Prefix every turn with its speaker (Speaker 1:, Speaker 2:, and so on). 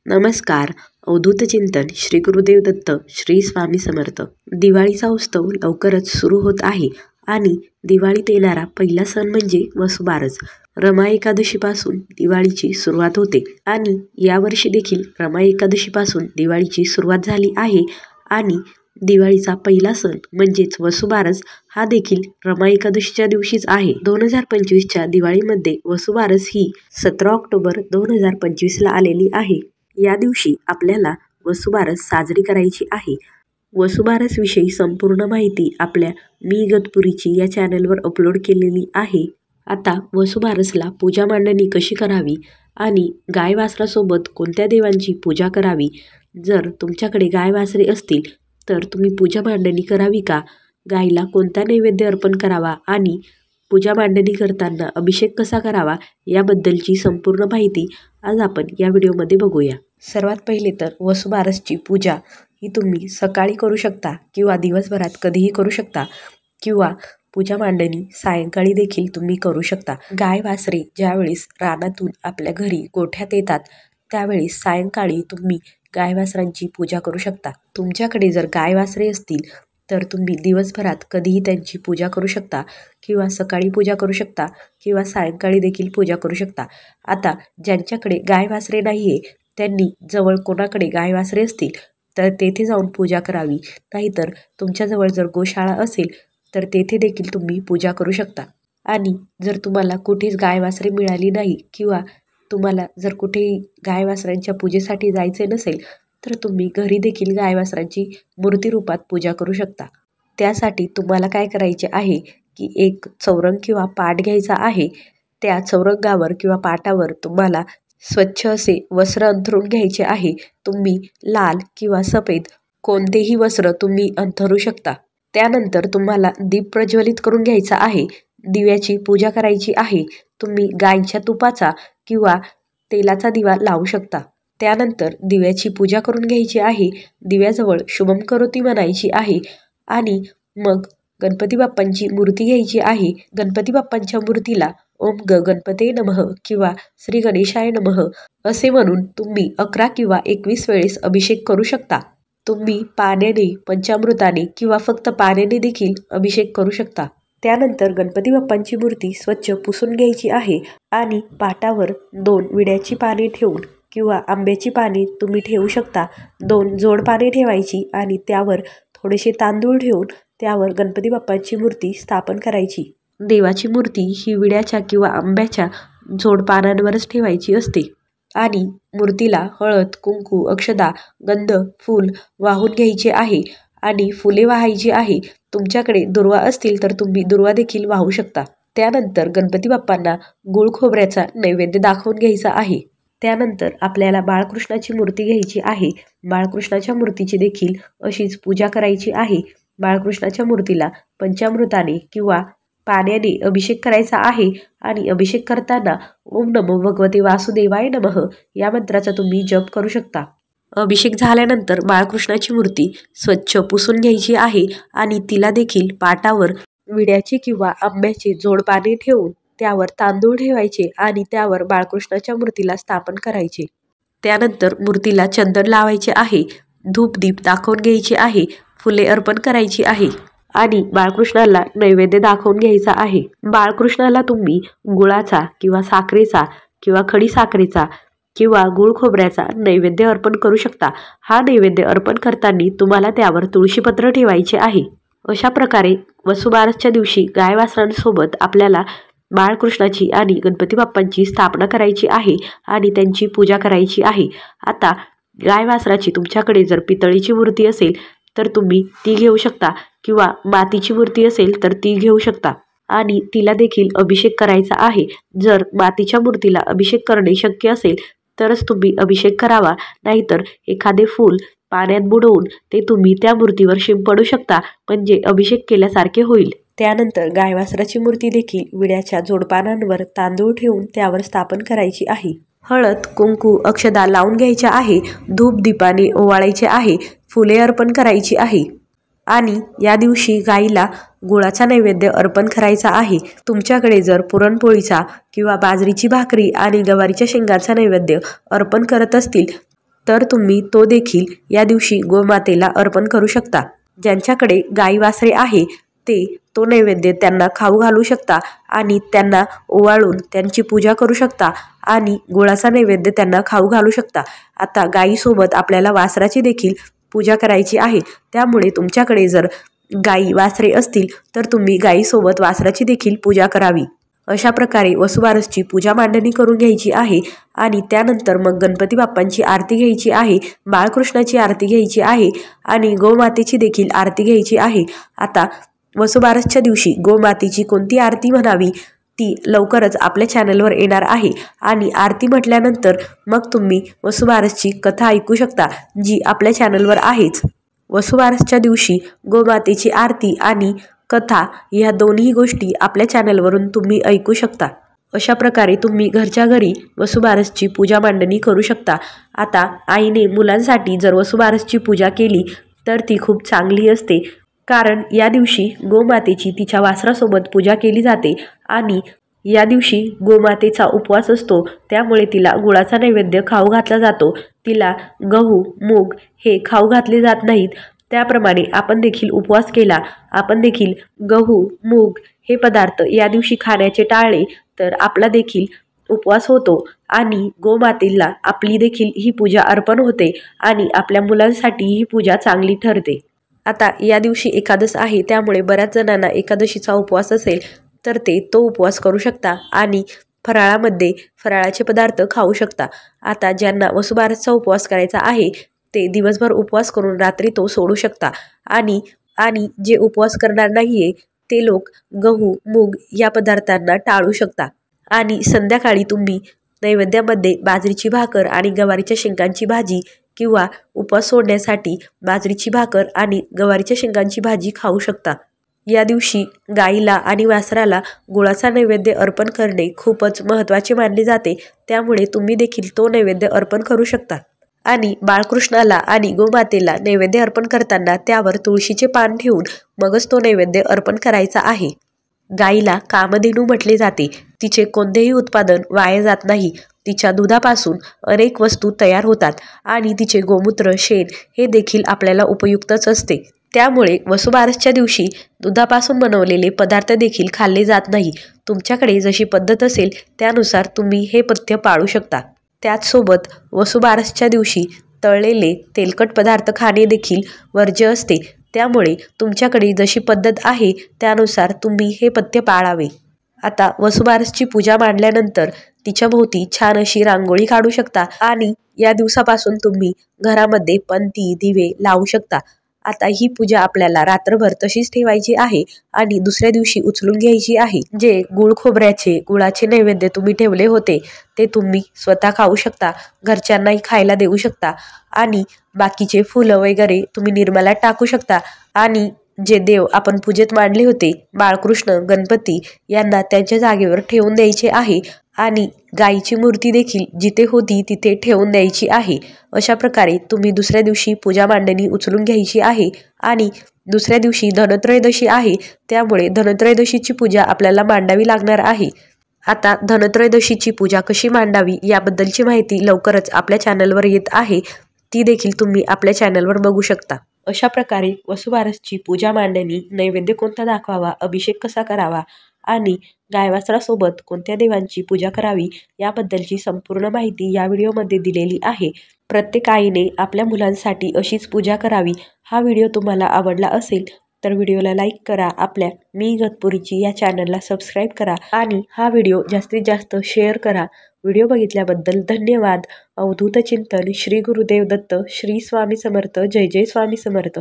Speaker 1: नमस्कार. अवधूत चिंतन श्री गुरुदेव दत्त श्री स्वामी समर्थ. दिवाळीचा उत्सव लवकरच सुरू होत आहे आणि दिवाळीत येणारा पहिला सण म्हणजे वसुबारस. रमा एकादशीपासून दिवाळीची सुरुवात होते आणि यावर्षी देखील रमा एकादशीपासून दिवाळीची सुरुवात झाली आहे आणि दिवाळीचा पहिला सण म्हणजेच वसुबारस हा देखील रमा एकादशीच्या दिवशीच आहे. 2025च्या दिवाळीमध्ये वसुबारस ही 17 ऑक्टोबर 2025ला आलेली आहे. या दिवशी आपल्याला वसुबारस साजरी करायची आहे. वसुबारस विषयी संपूर्ण माहिती आपल्या मी इगतपुरीची या चॅनलवर अपलोड केलेली आहे. आता वसुबारसला पूजा मांडणी कशी करावी आणि गाय वासरासोबत कोणत्या देवांची पूजा करावी, जर तुमच्याकडे गाय वासरे असतील तर तुम्ही पूजा मांडणी करावी का, गायला कोणता नैवेद्य अर्पण करावा आणि पूजा मांडणी करताना अभिषेक कसा करावा याबद्दलची संपूर्ण माहिती आज आपण या व्हिडिओमध्ये बघूया. सर्वात पहिले तर वसुबारसची पूजा ही तुम्ही सकाळी करू शकता किंवा दिवसभरात कधीही करू शकता किंवा पूजा मांडणी सायंकाळी देखील तुम्ही करू शकता. गाय वासरे ज्यावेळेस रानातून आपल्या घरी गोठ्यात येतात त्यावेळेस सायंकाळी तुम्ही गाय वासरांची पूजा करू शकता. तुमच्याकडे जर गाय वासरे असतील तर तुम्ही दिवसभरात कधीही त्यांची पूजा करू शकता किंवा सकाळी पूजा करू शकता किंवा सायंकाळी देखील पूजा करू शकता. आता ज्यांच्याकडे गाय वासरे नाही आहे त्यांनी जवळ कोणाकडे गाय वासरे असतील तर तेथे जाऊन पूजा करावी, नाहीतर तुमच्याजवळ जर गोशाळा असेल तर तेथे देखील तुम्ही पूजा करू शकता. आणि जर तुम्हाला कुठेच गाय वासरे मिळाली नाही किंवा तुम्हाला जर कुठेही गाय वासरांच्या पूजेसाठी जायचे नसेल तर तुम्ही घरी देखील गाय वासरांची मूर्ती रूपात पूजा करू शकता. त्यासाठी तुम्हाला काय करायचे आहे की एक चौरंग किंवा पाट घ्यायचा आहे. त्या चौरंगावर किंवा पाटावर तुम्हाला स्वच्छ असे वस्त्र अंथरून घ्यायचे आहे. तुम्ही लाल किंवा सफेद कोणतेही वस्त्र तुम्ही अंथरू शकता. त्यानंतर तुम्हाला दीप प्रज्वलित करून घ्यायचा आहे. दिव्याची पूजा करायची आहे. तुम्ही गायीच्या तुपाचा किंवा तेलाचा दिवा लावू शकता. त्यानंतर दिव्याची पूजा करून घ्यायची आहे. दिव्याजवळ शुभम करोती म्हणायची आहे आणि मग गणपती बाप्पांची मूर्ती घ्यायची आहे. गणपती बाप्पांच्या मूर्तीला ओम गणपते नमः किंवा श्री गणेशाय नमः असे म्हणून तुम्ही 11 किंवा 21 वेळेस अभिषेक करू शकता. तुम्ही पाण्याने, पंचामृताने किंवा फक्त पाण्याने देखील अभिषेक करू शकता. त्यानंतर गणपती बाप्पांची मूर्ती स्वच्छ पुसून घ्यायची आहे आणि पाटावर 2 विड्याची पाने ठेवून किंवा आंब्याची पाने तुम्ही ठेवू शकता. 2 जोड पाने ठेवायची आणि त्यावर थोडेसे तांदूळ ठेवून त्यावर गणपती बाप्पांची मूर्ती स्थापन करायची. देवाची मूर्ती ही विड्याच्या किंवा आंब्याच्या जोड पानांवरच ठेवायची असते आणि मूर्तीला हळद, कुंकू, अक्षदा, गंध, फूल वाहून घ्यायचे आहे आणि फुले वाहायची आहे. तुमच्याकडे दुर्वा असतील तर तुम्ही दुर्वा देखील वाहू शकता. त्यानंतर गणपती बाप्पांना गुळ खोबऱ्याचा नैवेद्य दाखवून घ्यायचा आहे. त्यानंतर आपल्याला बाळकृष्णाची मूर्ती घ्यायची आहे. बाळकृष्णाच्या मूर्तीची देखील अशीच पूजा करायची आहे. बाळकृष्णाच्या मूर्तीला पंचामृताने किंवा पाण्याने अभिषेक करायचा आहे आणि अभिषेक करताना ओम नमो भगवते वासुदेवाय नमः या मंत्राचा तुम्ही जप करू शकता. अभिषेक झाल्यानंतर बाळकृष्णाची मूर्ती स्वच्छ पुसून घ्यायची आहे आणि तिला देखील पाटावर विड्याची किंवा आंब्याची जोड पाने ठेवून त्यावर तांदूळ ठेवायचे आणि त्यावर बाळकृष्णाच्या मूर्तीला स्थापन करायचे. त्यानंतर मूर्तीला चंदन लावायचे आहे. धूप दीप दाखवून घ्यायचे आहे. फुले अर्पण करायची आहे आणि बाळकृष्णाला नैवेद्य दाखवून घ्यायचा आहे. बाळकृष्णाला तुम्ही गुळाचा किंवा साखरेचा किंवा खडी साखरेचा किंवा गुळ खोबऱ्याचा नैवेद्य अर्पण करू शकता. हा नैवेद्य अर्पण करताना तुम्हाला त्यावर तुळशीपत्र ठेवायचे आहे. अशा प्रकारे वसुबारसच्या दिवशी गाय वासरांसोबत आपल्याला बाळकृष्णाची आणि गणपती बाप्पांची स्थापना करायची आहे आणि त्यांची पूजा करायची आहे. आता गाय वासराची तुमच्याकडे जर पितळीची मूर्ती असेल तर तुम्ही ती घेऊ शकता किंवा मातीची मूर्ती असेल तर ती घेऊ शकता आणि तिला देखील अभिषेक करायचा आहे. जर मातीच्या मूर्तीला अभिषेक करणे शक्य असेल तरच तुम्ही अभिषेक करावा, नाहीतर एखादे फूल पाण्यात बुडवून ते तुम्ही त्या मूर्तीवर शिंपडू शकता, म्हणजे अभिषेक केल्यासारखे होईल. त्यानंतर गाय वासराची मूर्ती देखील विड्याच्या जोडपानांवर तांदूळ ठेवून त्यावर स्थापन करायची आहे. हळद, कुंकू, अक्षदा लावून घ्यायच्या आहे. धूप दीपाने ओवाळायचे आहे. फुले अर्पण करायची आहे आणि या दिवशी गाईला गुळाचा नैवेद्य अर्पण करायचा आहे. तुमच्याकडे जर पुरणपोळीचा किंवा बाजरीची भाकरी आणि गवारीच्या शेंगाचा नैवेद्य अर्पण करत असतील तर तुम्ही तो देखील या दिवशी गोमातेला अर्पण करू शकता। ज्यांच्याकडे गाई वासरे आहे ते तो नैवेद्य त्यांना खाऊ घालू शकता आणि त्यांना ओवाळून त्यांची पूजा करू शकता आणि गुळाचा नैवेद्य त्यांना खाऊ घालू शकता। आता गाईसोबत आपल्याला वासराची देखील पूजा करायची आहे, त्यामुळे तुमच्याकडे जर गाई वासरे असतील तर तुम्ही गाईसोबत वासराची देखील पूजा करावी। अशा प्रकारे वसुबारसची पूजा मांडणी करून घ्यायची आहे आणि त्यानंतर मग गणपती बाप्पांची आरती घ्यायची आहे, बाळकृष्णाची आरती घ्यायची आहे आणि गोमातेची देखील आरती घ्यायची आहे। आता वसुबारसच्या दिवशी गोमातेची कोणती आरती म्हणावी ती लवकरच आपल्या चॅनलवर येणार आहे आणि आरती म्हटल्यानंतर मग तुम्ही वसुबारसची कथा ऐकू शकता, जी आपल्या चॅनलवर आहेच। वसुबारसच्या दिवशी गोमातेची आरती आणि कथा ह्या दोन्ही गोष्टी आपल्या चॅनलवरून तुम्ही ऐकू शकता। अशा प्रकारे तुम्ही घरच्या घरी वसुबारसची पूजा मांडणी करू शकता। आता आईने मुलांसाठी जर वसुबारसची पूजा केली तर ती खूप चांगली असते, कारण या दिवशी गोमातेची तिच्या वासरासोबत पूजा केली जाते आणि या दिवशी गोमातेचा उपवास असतो, त्यामुळे तिला गुळाचा नैवेद्य खाऊ घातला जातो। तिला गहू मूग हे खाऊ घातले जात नाहीत। त्याप्रमाणे आपण देखील उपवास केला, आपण देखील गहू मूग हे पदार्थ या दिवशी खाण्याचे टाळले तर आपला देखील उपवास होतो आणि गोमातेला आपली देखील ही पूजा अर्पण होते आणि आपल्या मुलांसाठी ही पूजा चांगली ठरते। आता या दिवशी एकादश आहे, त्यामुळे बऱ्याच जणांना एकादशीचा उपवास असेल तर ते तो उपवास करू शकता आणि फराळामध्ये फराळाचे पदार्थ खाऊ शकता। आता ज्यांना वसुबारसचा उपवास करायचा आहे ते दिवसभर उपवास करून रात्री तो सोडू शकता आणि जे उपवास करणार नाहीये ते लोक गहू मूग या पदार्थांना टाळू शकता आणि संध्याकाळी तुम्ही नैवेद्यामध्ये बाजरीची भाकर आणि गवारीच्या शेंगांची भाजी किंवा उपवास सोडण्यासाठी बाजरीची भाकर आणि गवारीच्या शेंगांची भाजी खाऊ शकता। या दिवशी गाईला आणि वासराला गुळाचा नैवेद्य अर्पण करणे खूपच महत्त्वाचे मानले जाते, त्यामुळे तुम्ही देखील तो नैवेद्य अर्पण करू शकता। आणि बाळकृष्णाला आणि गोमातेला नैवेद्य अर्पण करताना त्यावर तुळशीचे पान ठेवून मगच तो नैवेद्य अर्पण करायचा आहे। गाईला कामधेनू म्हटले जाते, तिचे कोणतेही उत्पादन वाया जात नाही। तिच्या दुधापासून अनेक वस्तू तयार होतात आणि तिचे गोमूत्र शेण हे देखील आपल्याला उपयुक्तच असते, त्यामुळे वसुबारसच्या दिवशी दुधापासून बनवलेले पदार्थ देखील खाल्ले जात नाही। तुमच्याकडे जशी पद्धत असेल त्यानुसार तुम्ही हे पथ्य पाळू शकता। त्याचसोबत वसुबारसच्या दिवशी तळलेले तेलकट पदार्थ खाणे देखील वर्ज्य असते, त्यामुळे तुमच्याकडे जशी पद्धत आहे त्यानुसार तुम्ही हे पथ्य पाळावे। आता वसुबारसची पूजा मांडल्यानंतर तिच्या भोवती छान अशी रांगोळी काढू शकता आणि या दिवसापासून तुम्ही घरामध्ये पणती दिवे लावू शकता। आता ही पूजा आपल्याला रात्रभर तशीच ठेवायची आहे आणि दुसऱ्या दिवशी उचलून घ्यायची आहे। जे गुळाचे नैवेद्य तुम्ही ठेवले होते ते तुम्ही स्वतः खाऊ शकता, घरच्यांनाही खायला देऊ शकता आणि बाकीचे फुलं वगैरे तुम्ही निर्माल्यात टाकू शकता आणि जे देव आपण पूजेत मांडले होते बाळकृष्ण गणपती यांना त्यांच्या जागेवर ठेवून द्यायचे आहे आणि गाईची मूर्ती देखील जिथे होती तिथे ठेवून द्यायची आहे। अशा प्रकारे तुम्ही दुसऱ्या दिवशी पूजा मांडणी उचलून घ्यायची आहे आणि दुसऱ्या दिवशी धनत्रयोदशी आहे, त्यामुळे धनत्रयोदशीची पूजा आपल्याला मांडावी लागणार आहे। आता धनत्रयोदशीची पूजा कशी मांडावी याबद्दलची माहिती लवकरच आपल्या चॅनलवर येत आहे, ती देखील तुम्ही आपल्या चॅनलवर बघू शकता। अशा प्रकारे वसुबारसची पूजा मांडणी, नैवेद्य कोणता दाखवावा, अभिषेक कसा करावा आणि गायवासरासोबत कोणत्या देवांची पूजा करावी याबद्दलची संपूर्ण माहिती या व्हिडिओमध्ये दिलेली आहे। प्रत्येक आईने आपल्या मुलांसाठी अशीच पूजा करावी। हा व्हिडिओ तुम्हाला आवडला असेल तर व्हिडिओला लाईक करा, आपल्या मी इगतपुरीची या चॅनलला सबस्क्राईब करा आणि हा व्हिडिओ जास्तीत जास्त शेअर करा। व्हिडिओ बघितल्याबद्दल धन्यवाद। अवधूत चिंतन श्री गुरुदेव दत्त, श्री स्वामी समर्थ, जय जय स्वामी समर्थ।